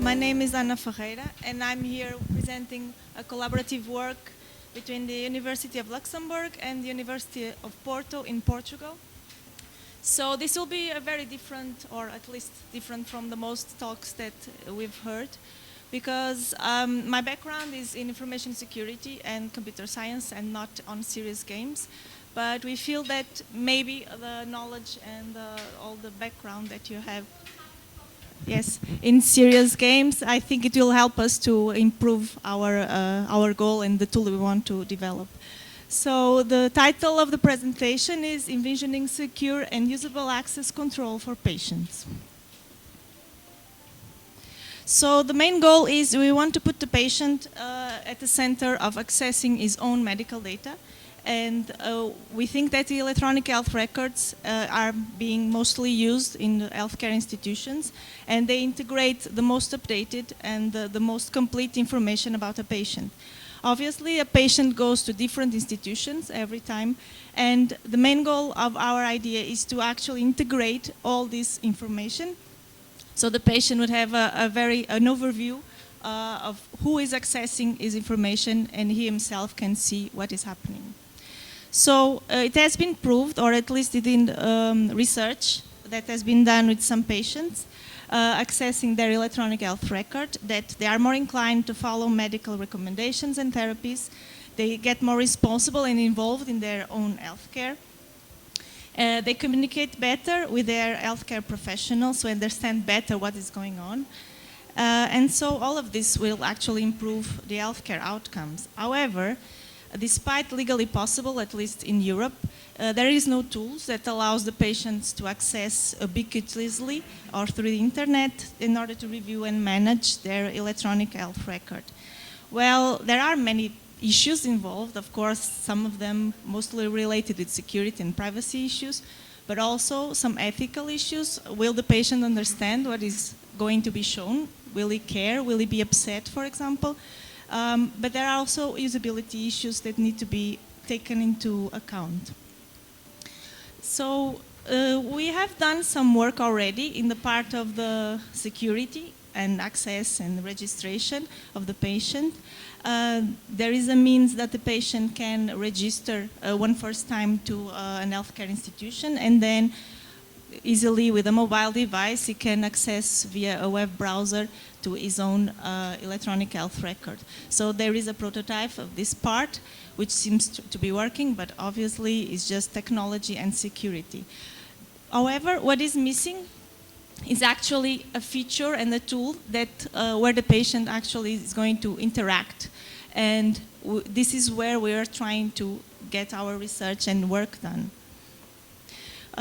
My name is Ana Ferreira, and I'm here presenting a collaborative work between the University of Luxembourg and the University of Porto in Portugal. So this will be a very different, or at least different from the most talks that we've heard, because my background is in information security and computer science and not on serious games. But we feel that maybe the knowledge and all the background that you have, yes, in serious games, I think it will help us to improve our goal and the tool we want to develop. So the title of the presentation is Envisioning Secure and Usable Access Control for Patients. So the main goal is we want to put the patient at the center of accessing his own medical data. And we think that the electronic health records are being mostly used in the healthcare institutions, and they integrate the most updated and the most complete information about a patient. Obviously, a patient goes to different institutions every time, and the main goal of our idea is to actually integrate all this information, so the patient would have an overview of who is accessing his information, and he himself can see what is happening. So it has been proved, or at least in research that has been done with some patients accessing their electronic health record, that they are more inclined to follow medical recommendations and therapies. They get more responsible and involved in their own healthcare. They communicate better with their healthcare professionals to understand better what is going on. And so all of this will actually improve the healthcare outcomes. However, despite legally possible, at least in Europe, there is no tools that allows the patients to access ubiquitously or through the internet in order to review and manage their electronic health record. Well, there are many issues involved, of course, some of them mostly related with security and privacy issues, but also some ethical issues. Will the patient understand what is going to be shown? Will he care? Will he be upset, for example? But there are also usability issues that need to be taken into account. So we have done some work already in the part of the security and access and registration of the patient. There is a means that the patient can register one first time to an healthcare institution, and then easily with a mobile device he can access via a web browser to his own electronic health record. So there is a prototype of this part which seems to be working, but obviously it's just technology and security. However, what is missing is actually a feature and a tool that where the patient actually is going to interact. And this is where we are trying to get our research and work done.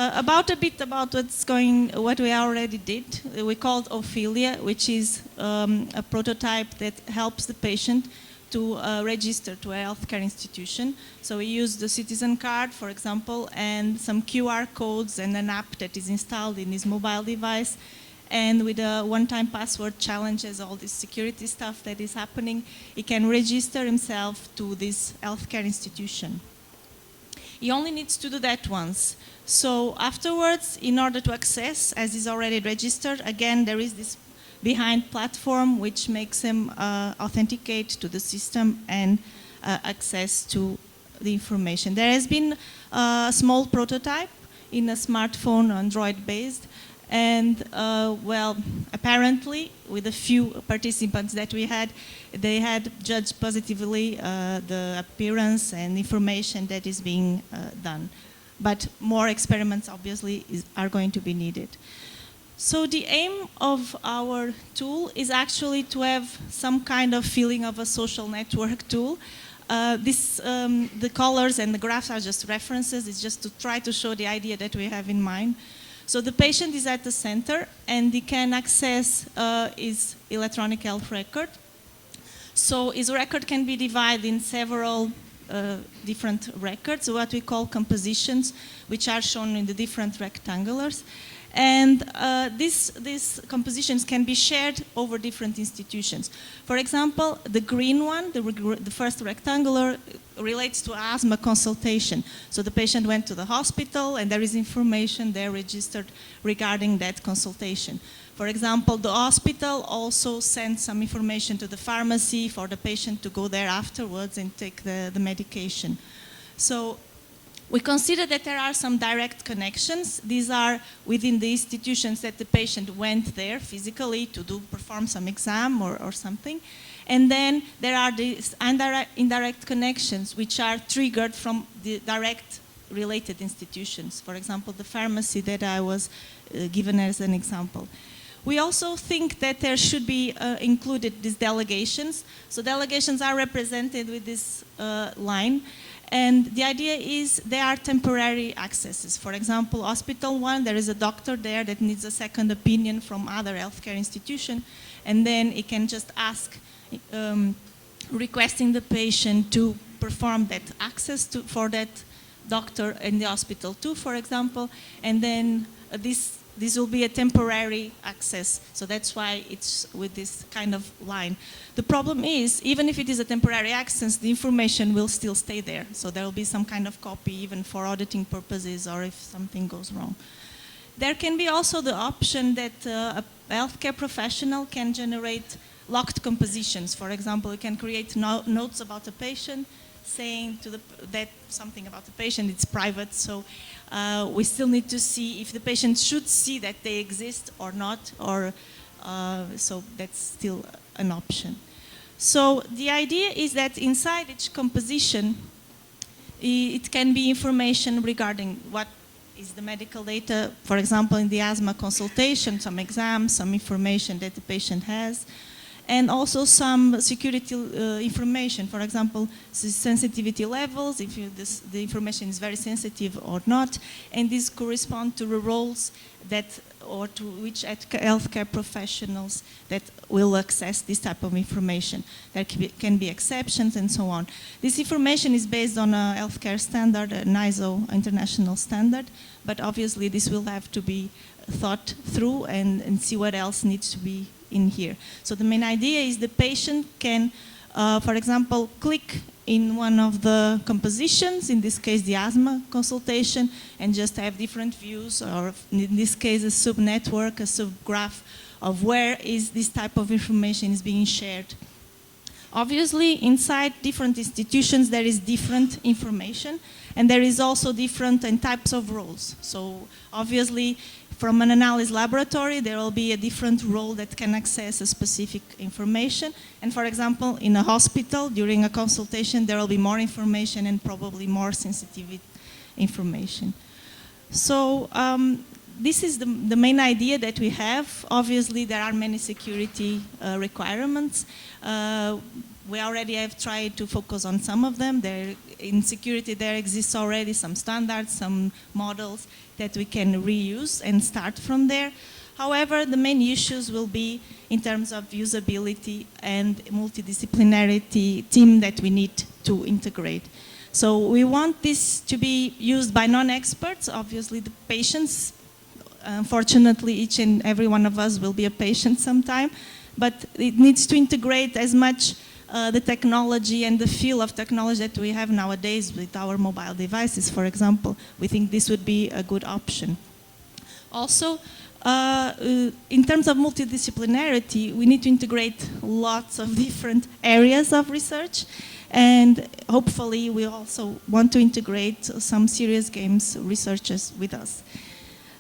A bit about what we already did. We called Ophelia, which is a prototype that helps the patient to register to a healthcare institution. So we use the citizen card, for example, and some QR codes and an app that is installed in his mobile device. And with a one-time password challenges all this security stuff that is happening, he can register himself to this healthcare institution. He only needs to do that once. So afterwards, in order to access, as is already registered, again, there is this behind platform which makes him authenticate to the system and access to the information. There has been a small prototype in a smartphone, Android-based, and well, apparently, with a few participants that we had, they had judged positively the appearance and information that is being done. But more experiments, obviously, are going to be needed. So the aim of our tool is actually to have some kind of feeling of a social network tool. The colors and the graphs are just references. It's just to try to show the idea that we have in mind. So the patient is at the center, and he can access his electronic health record. So his record can be divided in several different records, what we call compositions, which are shown in the different rectangulars. And these compositions can be shared over different institutions. For example, the green one, the first rectangular, relates to asthma consultation. So the patient went to the hospital and there is information there registered regarding that consultation. For example, the hospital also sends some information to the pharmacy for the patient to go there afterwards and take the medication. So we consider that there are some direct connections. These are within the institutions that the patient went there physically to perform some exam or something. And then there are these indirect connections which are triggered from the direct related institutions. For example, the pharmacy that I was given as an example. We also think that there should be included these delegations. So delegations are represented with this line. And the idea is they are temporary accesses. For example, hospital 1, there is a doctor there that needs a second opinion from other healthcare institution. And then it can just ask, requesting the patient to perform that access for that doctor in the hospital 2, for example. And then this will be a temporary access. So that's why it's with this kind of line. The problem is, even if it is a temporary access, the information will still stay there. So there will be some kind of copy even for auditing purposes or if something goes wrong. There can be also the option that a healthcare professional can generate locked compositions. For example, you can create notes about the patient, saying that something about the patient, it's private, so we still need to see if the patient should see that they exist or not, or so that's still an option. So the idea is that inside each composition, it can be information regarding what is the medical data, for example, in the asthma consultation, some exams, some information that the patient has, and also some security information, for example, sensitivity levels, if the information is very sensitive or not, and these correspond to the roles that, or to which healthcare professionals that will access this type of information. There can be exceptions and so on. This information is based on a healthcare standard, an ISO international standard, but obviously this will have to be thought through and see what else needs to be in here. So the main idea is the patient can, for example, click in one of the compositions, in this case the asthma consultation, and just have different views, or in this case a sub-network, a sub-graph of where is this type of information is being shared. Obviously, inside different institutions there is different information, and there is also different types of roles. So obviously, from an analysis laboratory, there will be a different role that can access a specific information. And for example, in a hospital, during a consultation, there will be more information and probably more sensitive information. So this is the main idea that we have. Obviously, there are many security requirements. We already have tried to focus on some of them. In security, there exists already some standards, some models that we can reuse and start from there. However, the main issues will be in terms of usability and multidisciplinarity team that we need to integrate. So we want this to be used by non-experts, obviously the patients. Unfortunately, each and every one of us will be a patient sometime, but it needs to integrate as much the technology and the feel of technology that we have nowadays with our mobile devices, for example. We think this would be a good option. Also, in terms of multidisciplinarity, we need to integrate lots of different areas of research, and hopefully we also want to integrate some serious games researchers with us.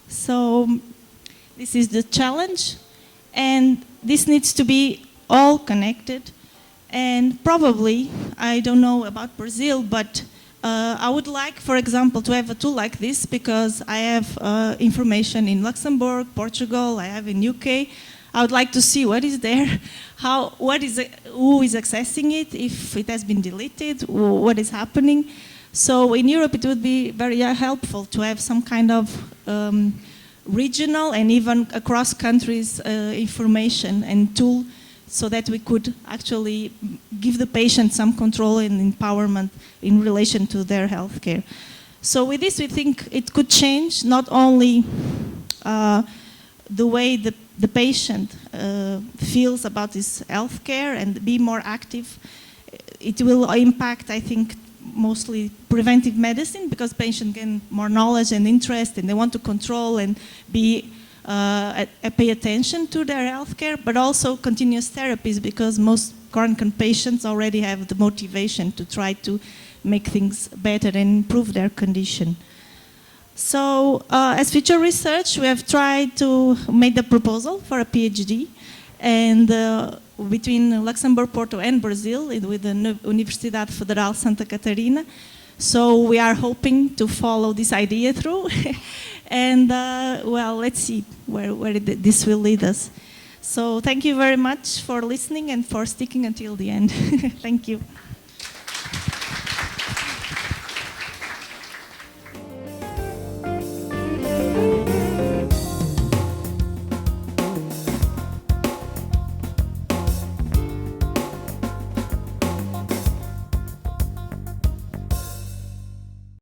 So this is the challenge, and this needs to be all connected. And probably, I don't know about Brazil, but I would like, for example, to have a tool like this, because I have information in Luxembourg, Portugal, I have in UK. I would like to see what is there, who is accessing it, if it has been deleted, what is happening. So in Europe, it would be very helpful to have some kind of regional and even across countries information and tool, so that we could actually give the patient some control and empowerment in relation to their healthcare. So with this, we think it could change not only the way the patient feels about his healthcare and be more active. It will impact, I think, mostly preventive medicine, because patients gain more knowledge and interest, and they want to control and be pay attention to their healthcare, but also continuous therapies, because most chronic patients already have the motivation to try to make things better and improve their condition. So as future research, we have tried to make the proposal for a PhD, and between Luxembourg, Porto, and Brazil, with the Universidade Federal Santa Catarina. So we are hoping to follow this idea through, and well, let's see where this will lead us. So thank you very much for listening and for sticking until the end. Thank you.